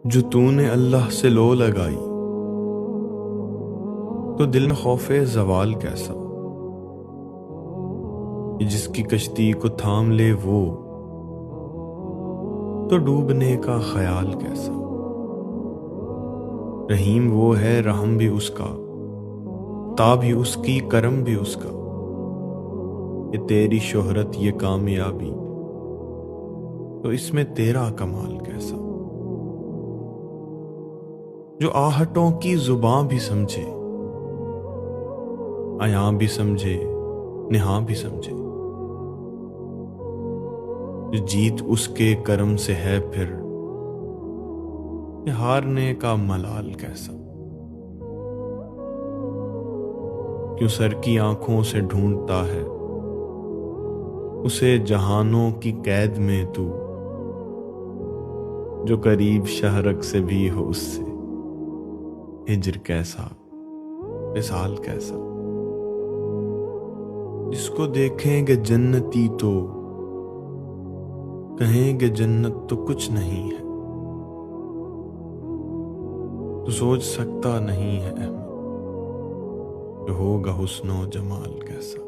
جو تو نے اللہ سے لو لگائی تو دل میں خوف زوال کیسا، جس کی کشتی کو تھام لے وہ تو ڈوبنے کا خیال کیسا۔ رحیم وہ ہے رحم بھی اس کا، تا بھی اس کی کرم بھی اس کا، کہ تیری شہرت یہ کامیابی تو اس میں تیرا کمال کیسا۔ جو آہٹوں کی زباں بھی سمجھے، عیاں بھی سمجھے، نہاں بھی سمجھے، جو جیت اس کے کرم سے ہے پھر یہ ہارنے کا ملال کیسا۔ کیوں سر کی آنکھوں سے ڈھونڈتا ہے اسے جہانوں کی قید میں تو، جو قریب شہرک سے بھی ہو اس سے ہجر کیسا، وصال کیسا۔ جس کو دیکھیں گے جنتی تو کہیں گے جنت تو کچھ نہیں ہے، تو سوچ سکتا نہیں ہے احمد کہ ہوگا حسن و جمال کیسا۔